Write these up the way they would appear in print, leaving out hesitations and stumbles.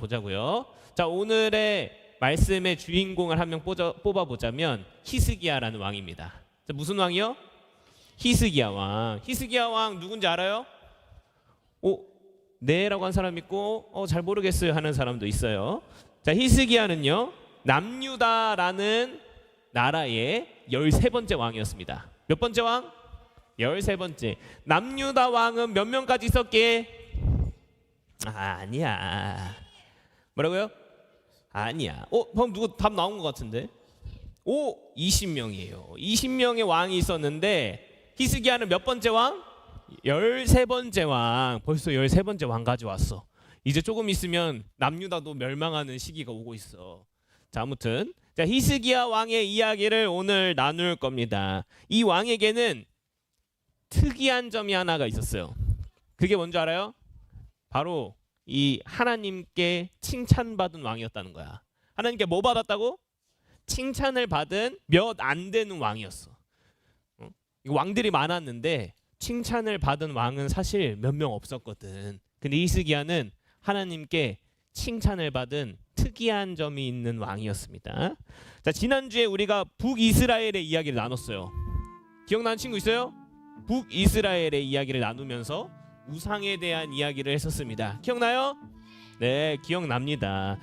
보자고요. 자, 오늘의 말씀의 주인공을 한 명 뽑아보자면 히스기야라는 왕입니다. 자, 무슨 왕이요? 히스기야 왕. 히스기야 왕 누군지 알아요? 네라고 한 사람 있고 잘 모르겠어요 하는 사람도 있어요. 자, 히스기야는요 남유다라는 나라의 13번째 왕이었습니다. 몇 번째 왕? 13번째. 남유다 왕은 몇 명까지 있었기에? 아니야. 뭐라고요? 아니야. 방금 누구 답 나온 것 같은데? 20명이에요. 20명의 왕이 있었는데 히스기야는 몇 번째 왕? 13번째 왕. 벌써 13번째 왕까지 왔어. 이제 조금 있으면 남유다도 멸망하는 시기가 오고 있어. 자, 아무튼 자, 히스기야 왕의 이야기를 오늘 나눌 겁니다. 이 왕에게는 특이한 점이 하나가 있었어요. 그게 뭔지 알아요? 바로 이 하나님께 칭찬받은 왕이었다는 거야. 하나님께 뭐 받았다고? 칭찬을 받은 몇 안 되는 왕이었어. 왕들이 많았는데 칭찬을 받은 왕은 사실 몇 명 없었거든. 근데 히스기야는 하나님께 칭찬을 받은 특이한 점이 있는 왕이었습니다. 자, 지난주에 우리가 북이스라엘의 이야기를 나눴어요. 기억나는 친구 있어요? 북이스라엘의 이야기를 나누면서 우상에 대한 이야기를 했었습니다. 기억나요? 네, 기억납니다.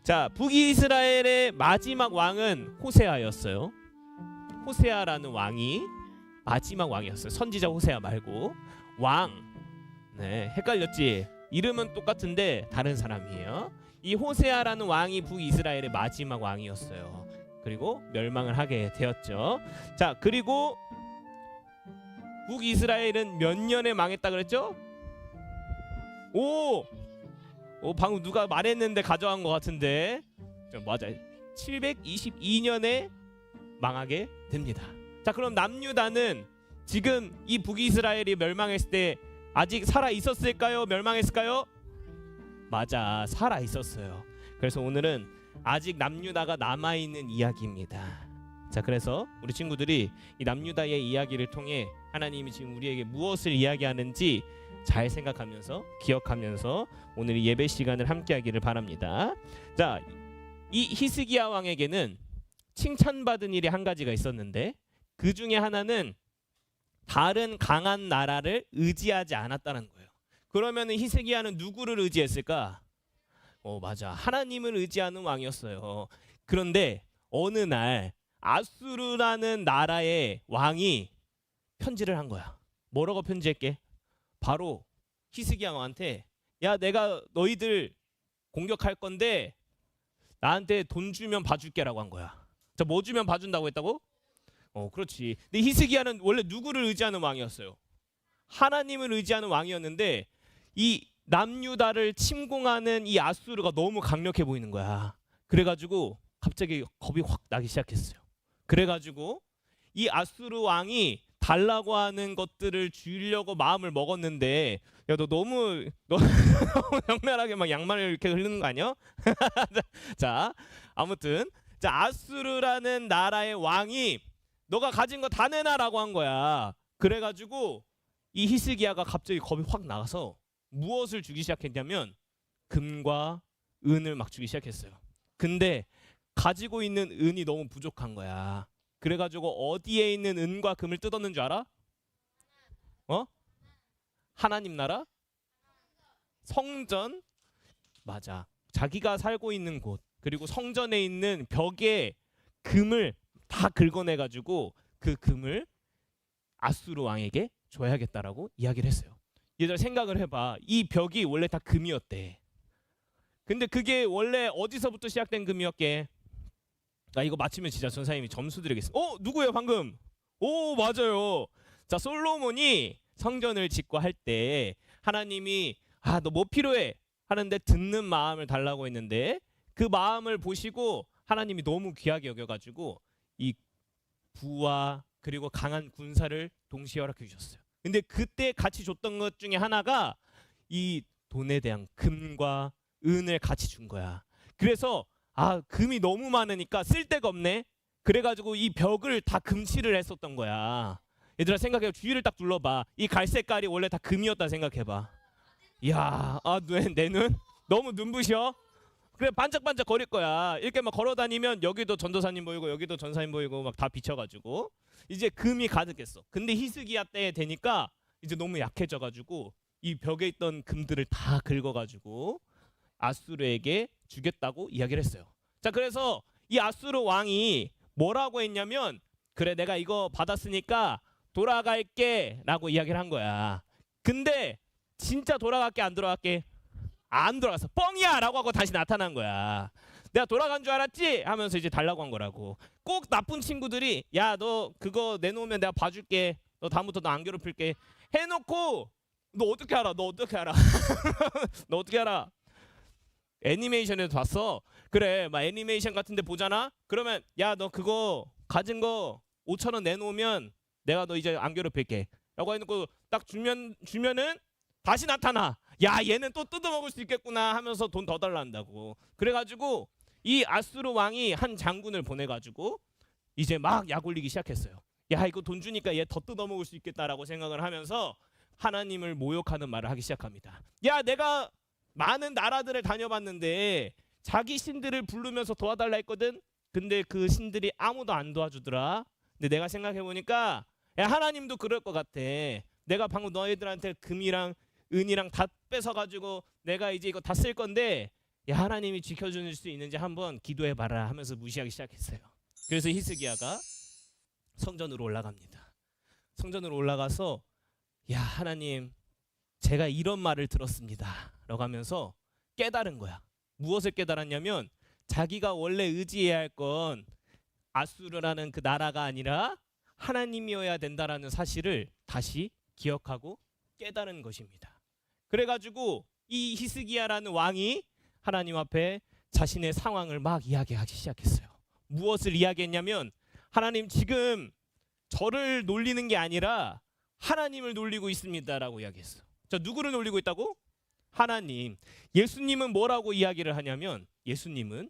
자, 북이스라엘의 마지막 왕은 호세아였어요. 호세아라는 왕이 마지막 왕이었어요. 선지자 호세아 말고 왕. 네, 헷갈렸지? 이름은 똑같은데 다른 사람이에요. 이 호세아라는 왕이 북이스라엘의 마지막 왕이었어요. 그리고 멸망을 하게 되었죠. 자, 그리고 북이스라엘은 몇 년에 망했다 그랬죠? 방금 누가 말했는데 가져간 것 같은데 맞아. 722년에 망하게 됩니다. 자, 그럼 남유다는 지금 이 북이스라엘이 멸망했을 때 아직 살아 있었을까요? 멸망했을까요? 맞아, 살아 있었어요. 그래서 오늘은 아직 남유다가 남아 있는 이야기입니다. 자, 그래서 우리 친구들이 이 남유다의 이야기를 통해 하나님이 지금 우리에게 무엇을 이야기하는지 잘 생각하면서 기억하면서 오늘 이 예배 시간을 함께하기를 바랍니다. 자, 이 히스기야 왕에게는 칭찬받은 일이 한 가지가 있었는데 그 중에 하나는 다른 강한 나라를 의지하지 않았다는 거예요. 그러면 히스기야는 누구를 의지했을까? 맞아, 하나님을 의지하는 왕이었어요. 그런데 어느 날 아수르라는 나라의 왕이 편지를 한 거야. 뭐라고 편지했게? 바로 히스기야 왕한테 야, 내가 너희들 공격할 건데 나한테 돈 주면 봐줄게라고 한 거야. 자, 뭐 주면 봐준다고 했다고? 그렇지. 근데 히스기야는 원래 누구를 의지하는 왕이었어요? 하나님을 의지하는 왕이었는데 이 남유다를 침공하는 이 아수르가 너무 강력해 보이는 거야. 그래가지고 갑자기 겁이 확 나기 시작했어요. 그래가지고 이 아수르 왕이 달라고 하는 것들을 주려고 마음을 먹었는데 야, 너 너무 적나라하게 막 양말을 이렇게 흐르는 거 아니야? 자, 아무튼 자, 아수르라는 나라의 왕이 너가 가진 거 다 내놔라고 한 거야. 그래가지고 이 히스기야가 갑자기 겁이 확 나가서 무엇을 주기 시작했냐면 금과 은을 막 주기 시작했어요. 근데 가지고 있는 은이 너무 부족한 거야. 그래가지고 어디에 있는 은과 금을 뜯었는 줄 알아? 하나님 나라? 성전? 맞아. 자기가 살고 있는 곳 그리고 성전에 있는 벽에 금을 다 긁어내가지고 그 금을 아수르 왕에게 줘야겠다라고 이야기를 했어요. 얘들아, 생각을 해봐. 이 벽이 원래 다 금이었대. 근데 그게 원래 어디서부터 시작된 금이었게? 나 이거 맞히면 진짜 전사님이 점수 드리겠습니다. 누구예요 방금? 맞아요. 자, 솔로몬이 성전을 짓고 할 때 하나님이 너 뭐 필요해? 하는데 듣는 마음을 달라고 했는데 그 마음을 보시고 하나님이 너무 귀하게 여겨가지고 이 부와 그리고 강한 군사를 동시에 허락해 주셨어요. 근데 그때 같이 줬던 것 중에 하나가 이 돈에 대한 금과 은을 같이 준 거야. 그래서 금이 너무 많으니까 쓸 데가 없네. 그래가지고 이 벽을 다 금칠을 했었던 거야. 얘들아, 생각해. 주위를 딱 둘러봐. 이 갈색깔이 원래 다 금이었다 생각해봐. 이야, 내 눈 너무 눈부셔. 그래 반짝반짝 거릴 거야. 이렇게 막 걸어 다니면 여기도 전도사님 보이고 여기도 전사님 보이고 막 다 비춰가지고 이제 금이 가득했어. 근데 히스기야 때 되니까 이제 너무 약해져가지고 이 벽에 있던 금들을 다 긁어가지고 아수르에게 주겠다고 이야기를 했어요. 자, 그래서 이 아수르 왕이 뭐라고 했냐면 그래 내가 이거 받았으니까 돌아갈게 라고 이야기를 한 거야. 근데 진짜 돌아갈게 안 돌아갈게? 안 돌아갔어. 뻥이야 라고 하고 다시 나타난 거야. 내가 돌아간 줄 알았지? 하면서 이제 달라고 한 거라고. 꼭 나쁜 친구들이 야 너 그거 내놓으면 내가 봐줄게. 너 다음부터 너 안 괴롭힐게 해놓고 너 어떻게 알아? 너 어떻게 알아? 너 어떻게 알아? 애니메이션에도 봤어. 그래 막 애니메이션 같은데 보잖아. 그러면 야 너 그거 가진 거 5,000원 내놓으면 내가 너 이제 안 괴롭힐게 라고 해놓고 딱 주면은 다시 나타나. 야 얘는 또 뜯어먹을 수 있겠구나 하면서 돈 더 달라 한다고. 그래가지고 이 아수르 왕이 한 장군을 보내가지고 이제 막 약 올리기 시작했어요. 야 이거 돈 주니까 얘 더 뜯어먹을 수 있겠다라고 생각을 하면서 하나님을 모욕하는 말을 하기 시작합니다. 야 내가 많은 나라들을 다녀봤는데 자기 신들을 부르면서 도와달라 했거든. 근데 그 신들이 아무도 안 도와주더라. 근데 내가 생각해보니까 야 하나님도 그럴 것 같아. 내가 방금 너희들한테 금이랑 은이랑 다 뺏어가지고 내가 이제 이거 다 쓸 건데 야 하나님이 지켜줄 수 있는지 한번 기도해봐라 하면서 무시하기 시작했어요. 그래서 히스기야가 성전으로 올라갑니다. 성전으로 올라가서 야 하나님 제가 이런 말을 들었습니다 라고 하면서 깨달은 거야. 무엇을 깨달았냐면 자기가 원래 의지해야 할 건 아수르라는 그 나라가 아니라 하나님이어야 된다라는 사실을 다시 기억하고 깨달은 것입니다. 그래가지고 이 히스기야라는 왕이 하나님 앞에 자신의 상황을 막 이야기하기 시작했어요. 무엇을 이야기했냐면 하나님 지금 저를 놀리는 게 아니라 하나님을 놀리고 있습니다라고 이야기했어. 자, 누구를 놀리고 있다고? 하나님. 예수님은 뭐라고 이야기를 하냐면 예수님은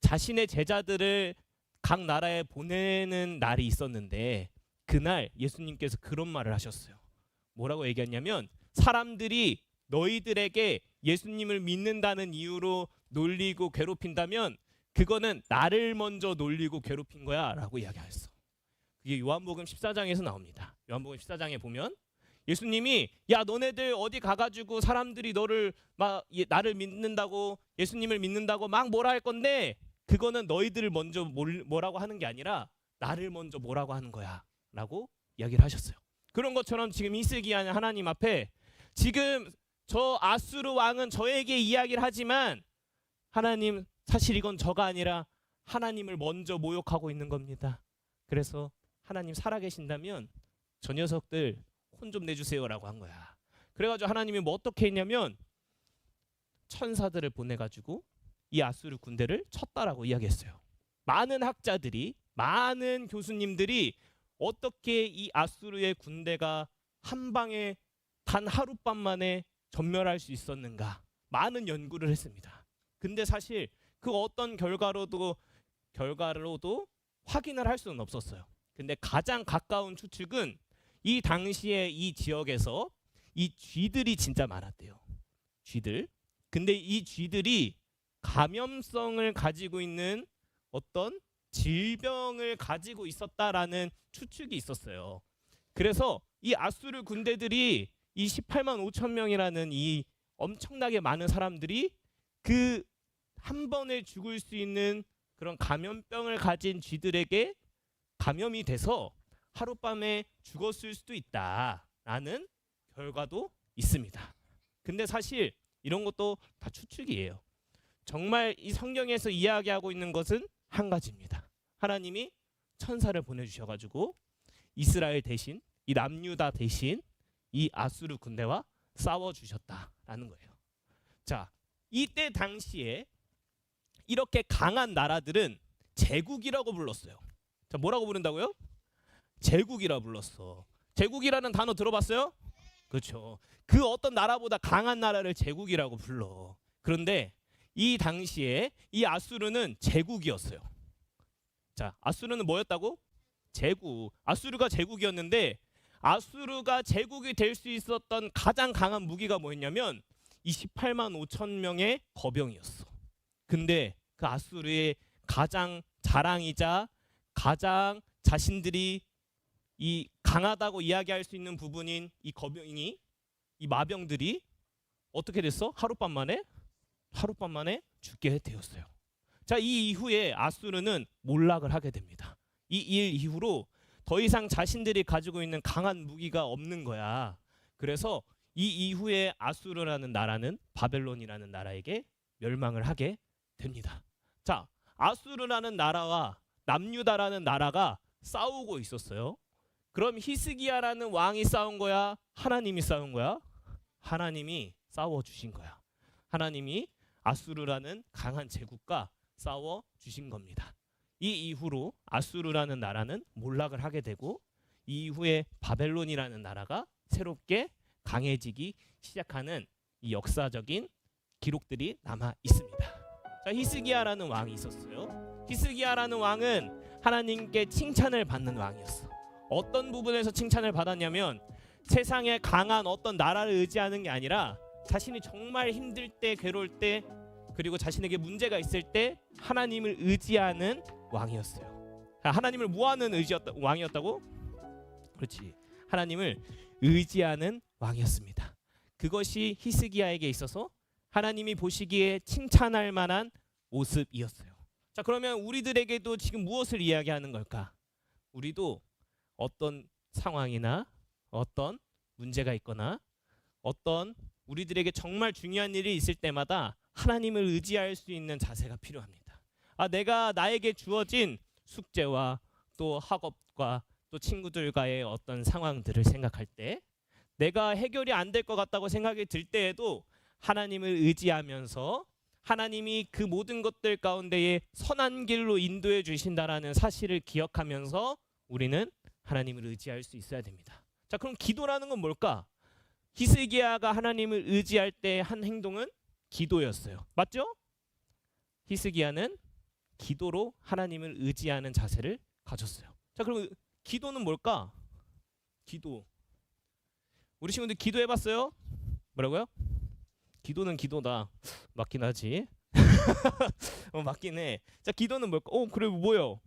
자신의 제자들을 각 나라에 보내는 날이 있었는데 그날 예수님께서 그런 말을 하셨어요. 뭐라고 얘기했냐면 사람들이 너희들에게 예수님을 믿는다는 이유로 놀리고 괴롭힌다면 그거는 나를 먼저 놀리고 괴롭힌 거야 라고 이야기했어. 그게 요한복음 14장에서 나옵니다. 요한복음 14장에 보면 예수님이 야 너네들 어디 가가지고 사람들이 너를 막 나를 믿는다고 예수님을 믿는다고 막 뭐라 할 건데 그거는 너희들을 먼저 뭐라고 하는 게 아니라 나를 먼저 뭐라고 하는 거야 라고 이야기를 하셨어요. 그런 것처럼 지금 히스기야는 하나님 앞에 지금 저 아수르 왕은 저에게 이야기를 하지만 하나님 사실 이건 저가 아니라 하나님을 먼저 모욕하고 있는 겁니다. 그래서 하나님 살아계신다면 저 녀석들 혼 좀 내주세요라고 한 거야. 그래가지고 하나님이 뭐 어떻게 했냐면 천사들을 보내가지고 이 아수르 군대를 쳤다라고 이야기했어요. 많은 학자들이 많은 교수님들이 어떻게 이 아수르의 군대가 한 방에 단 하룻밤 만에 전멸할 수 있었는가 많은 연구를 했습니다. 근데 사실 그 어떤 결과로도 확인을 할 수는 없었어요. 근데 가장 가까운 추측은 이 당시에 이 지역에서 이 쥐들이 진짜 많았대요. 쥐들. 근데 이 쥐들이 감염성을 가지고 있는 어떤 질병을 가지고 있었다라는 추측이 있었어요. 그래서 이 아수르 군대들이 이 18만 5천 명이라는 이 엄청나게 많은 사람들이 그 한 번에 죽을 수 있는 그런 감염병을 가진 쥐들에게 감염이 돼서 하룻밤에 죽었을 수도 있다라는 결과도 있습니다. 근데 사실 이런 것도 다 추측이에요. 정말 이 성경에서 이야기하고 있는 것은 한 가지입니다. 하나님이 천사를 보내주셔가지고 이스라엘 대신 이 남유다 대신 이 아수르 군대와 싸워주셨다라는 거예요. 자, 이때 당시에 이렇게 강한 나라들은 제국이라고 불렀어요. 자, 뭐라고 부른다고요? 제국이라 불렀어. 제국이라는 단어 들어봤어요? 그렇죠. 그 어떤 나라보다 강한 나라를 제국이라고 불러. 그런데 이 당시에 이 아수르는 제국이었어요. 자, 아수르는 뭐였다고? 제국. 아수르가 제국이었는데 아수르가 제국이 될 수 있었던 가장 강한 무기가 뭐였냐면 이 18만 5천 명의 거병이었어. 근데 그 아수르의 가장 자랑이자 가장 자신들이 이 강하다고 이야기할 수 있는 부분인 이 거병이, 이 마병들이 어떻게 됐어? 하룻밤 만에 죽게 되었어요. 자, 이 이후에 아수르는 몰락을 하게 됩니다. 이 일 이후로 더 이상 자신들이 가지고 있는 강한 무기가 없는 거야. 그래서 이 이후에 아수르라는 나라는 바벨론이라는 나라에게 멸망을 하게 됩니다. 자, 아수르라는 나라와 남유다라는 나라가 싸우고 있었어요. 그럼 히스기야라는 왕이 싸운 거야? 하나님이 싸운 거야? 하나님이 싸워주신 거야. 하나님이 아수르라는 강한 제국과 싸워주신 겁니다. 이 이후로 아수르라는 나라는 몰락을 하게 되고 이 이후에 바벨론이라는 나라가 새롭게 강해지기 시작하는 이 역사적인 기록들이 남아 있습니다. 자, 히스기야라는 왕이 있었어요. 히스기야라는 왕은 하나님께 칭찬을 받는 왕이었어. 어떤 부분에서 칭찬을 받았냐면 세상에 강한 어떤 나라를 의지하는 게 아니라 자신이 정말 힘들 때, 괴로울 때, 그리고 자신에게 문제가 있을 때 하나님을 의지하는 왕이었어요. 하나님을 모하는 왕이었다고? 그렇지. 하나님을 의지하는 왕이었습니다. 그것이 히스기야에게 있어서 하나님이 보시기에 칭찬할 만한 모습이었어요. 자, 그러면 우리들에게도 지금 무엇을 이야기하는 걸까? 우리도 어떤 상황이나 어떤 문제가 있거나 어떤 우리들에게 정말 중요한 일이 있을 때마다 하나님을 의지할 수 있는 자세가 필요합니다. 내가 나에게 주어진 숙제와 또 학업과 또 친구들과의 어떤 상황들을 생각할 때 내가 해결이 안 될 것 같다고 생각이 들 때에도 하나님을 의지하면서 하나님이 그 모든 것들 가운데에 선한 길로 인도해 주신다라는 사실을 기억하면서 우리는 하나님을 의지할 수 있어야 됩니다. 자, 그럼 기도라는 건 뭘까? 히스기야가 하나님을 의지할 때 한 행동은 기도였어요. 맞죠? 히스기야는 기도로 하나님을 의지하는 자세를 가졌어요. 자, 그럼 기도는 뭘까? 기도. 우리 친구들 기도해봤어요? 뭐라고요? 기도는 기도다. 맞긴 하지. 맞긴 해. 자, 기도는 뭘까? 그래, 뭐예요?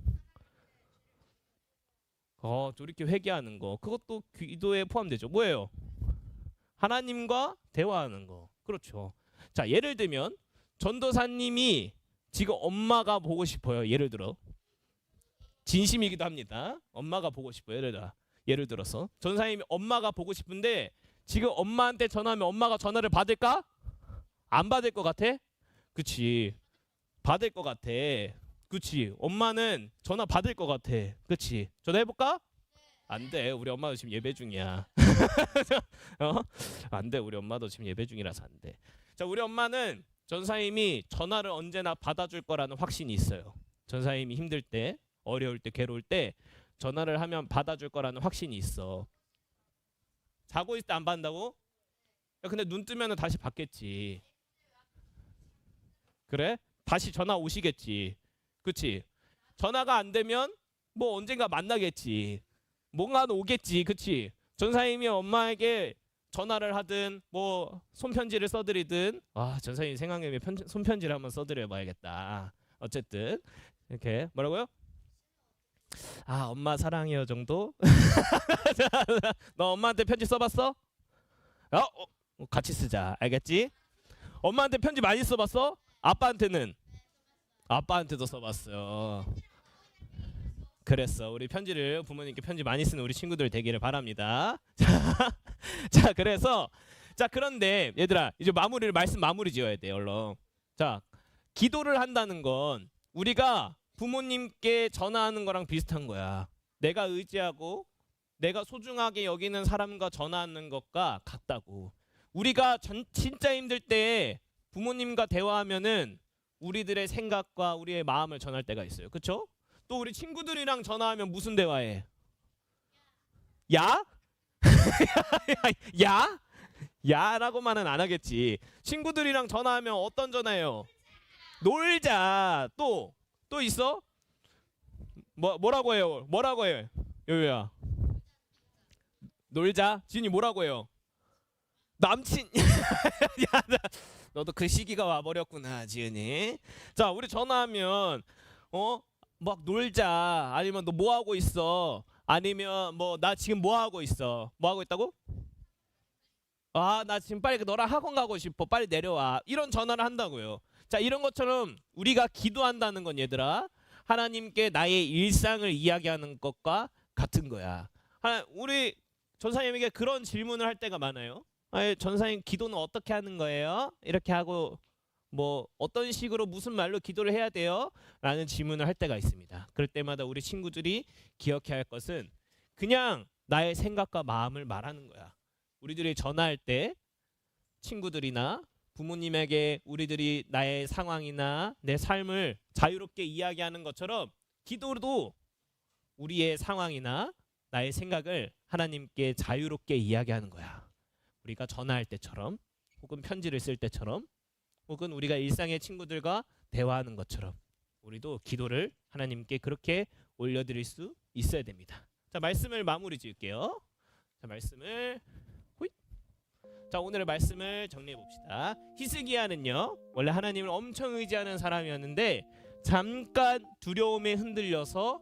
이렇게 회개하는 거. 그것도 기도에 포함되죠. 뭐예요? 하나님과 대화하는 거. 그렇죠. 자, 예를 들면 전도사님이 지금 엄마가 보고 싶어요. 예를 들어. 진심이기도 합니다. 엄마가 보고 싶어요. 예를 들어서 전사님이 엄마가 보고 싶은데 지금 엄마한테 전화하면 엄마가 전화를 받을까? 안 받을 것 같아? 그치. 받을 것 같아. 그치. 엄마는 전화 받을 것 같아. 그치. 전화해볼까? 안 돼. 우리 엄마도 지금 예배 중이야. 안 돼. 우리 엄마도 지금 예배 중이라서 안 돼. 자, 우리 엄마는 전사님이 전화를 언제나 받아줄 거라는 확신이 있어요. 전사님이 힘들 때, 어려울 때, 괴로울 때 전화를 하면 받아줄 거라는 확신이 있어. 자고 있을 때 안 받는다고? 야, 근데 눈 뜨면 다시 받겠지. 그래? 다시 전화 오시겠지. 그치? 전화가 안 되면 뭐 언젠가 만나겠지. 뭔가 오겠지. 그치? 전사님이 엄마에게 전화를 하든 뭐 손편지를 써드리든 전사님 생각나면 손편지를 한번 써드려봐야겠다. 어쨌든 이렇게 뭐라고요? 엄마 사랑해요 정도? 너 엄마한테 편지 써봤어? 같이 쓰자. 알겠지? 엄마한테 편지 많이 써봤어? 아빠한테는? 아빠한테도 써봤어요. 그랬어. 우리 편지를 부모님께 편지 많이 쓰는 우리 친구들 되기를 바랍니다. 자, 그래서 그런데 얘들아 이제 말씀 마무리 지어야 돼. 얼른. 자, 기도를 한다는 건 우리가 부모님께 전화하는 거랑 비슷한 거야. 내가 의지하고 내가 소중하게 여기는 사람과 전화하는 것과 같다고. 우리가 진짜 힘들 때 부모님과 대화하면은 우리들의 생각과 우리의 마음을 전할 때가 있어요. 그렇죠? 또 우리 친구들이랑 전화하면 무슨 대화해? 야? 야? 야라고만은 안 하겠지. 친구들이랑 전화하면 어떤 전화해요? 놀자. 또 있어? 뭐라고 해요? 뭐라고 해요? 요요야. 놀자. 지은이 뭐라고 해요? 남친. 야, 너도 그 시기가 와버렸구나, 지은이. 자, 우리 전화하면 막 놀자. 아니면 너 뭐 하고 있어? 아니면 뭐 나 지금 뭐 하고 있어? 뭐 하고 있다고? 아, 나 지금 빨리 너랑 학원 가고 싶어. 빨리 내려와. 이런 전화를 한다고요. 자, 이런 것처럼 우리가 기도한다는 건 얘들아, 하나님께 나의 일상을 이야기하는 것과 같은 거야. 우리 전사님에게 그런 질문을 할 때가 많아요. 전사님, 기도는 어떻게 하는 거예요? 이렇게 하고 뭐 어떤 식으로 무슨 말로 기도를 해야 돼요? 라는 질문을 할 때가 있습니다. 그럴 때마다 우리 친구들이 기억해야 할 것은 그냥 나의 생각과 마음을 말하는 거야. 우리들이 전화할 때 친구들이나 부모님에게 우리들이 나의 상황이나 내 삶을 자유롭게 이야기하는 것처럼 기도도 우리의 상황이나 나의 생각을 하나님께 자유롭게 이야기하는 거야. 우리가 전화할 때처럼, 혹은 편지를 쓸 때처럼, 혹은 우리가 일상의 친구들과 대화하는 것처럼 우리도 기도를 하나님께 그렇게 올려드릴 수 있어야 됩니다. 자, 말씀을 마무리 지을게요. 자, 말씀을 자, 오늘의 말씀을 정리해 봅시다. 히스기야는요, 원래 하나님을 엄청 의지하는 사람이었는데 잠깐 두려움에 흔들려서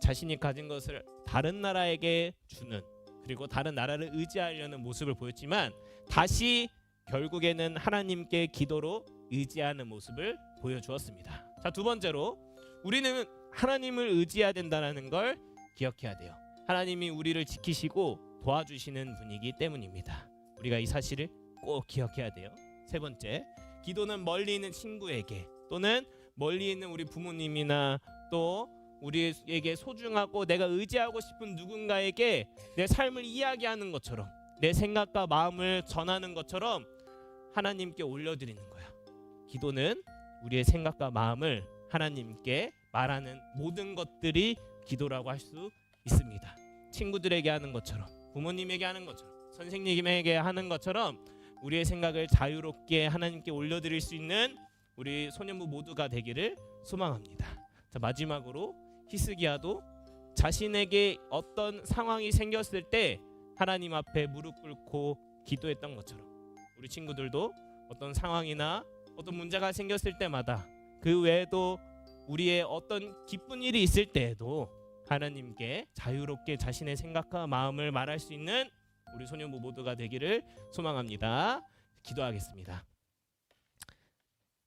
자신이 가진 것을 다른 나라에게 주는, 그리고 다른 나라를 의지하려는 모습을 보였지만 다시 결국에는 하나님께 기도로 의지하는 모습을 보여주었습니다. 자, 두 번째로 우리는 하나님을 의지해야 된다는 걸 기억해야 돼요. 하나님이 우리를 지키시고 도와주시는 분이기 때문입니다. 우리가 이 사실을 꼭 기억해야 돼요. 세 번째, 기도는 멀리 있는 친구에게 또는 멀리 있는 우리 부모님이나 또 우리에게 소중하고 내가 의지하고 싶은 누군가에게 내 삶을 이야기하는 것처럼, 내 생각과 마음을 전하는 것처럼 하나님께 올려드리는 거야. 기도는 우리의 생각과 마음을 하나님께 말하는 모든 것들이 기도라고 할 수 있습니다. 친구들에게 하는 것처럼, 부모님에게 하는 것처럼, 선생님에게 하는 것처럼 우리의 생각을 자유롭게 하나님께 올려드릴 수 있는 우리 소년부 모두가 되기를 소망합니다. 자, 마지막으로 히스기야도 자신에게 어떤 상황이 생겼을 때 하나님 앞에 무릎 꿇고 기도했던 것처럼 우리 친구들도 어떤 상황이나 어떤 문제가 생겼을 때마다, 그 외에도 우리의 어떤 기쁜 일이 있을 때에도 하나님께 자유롭게 자신의 생각과 마음을 말할 수 있는 우리 소년부 모두가 되기를 소망합니다. 기도하겠습니다.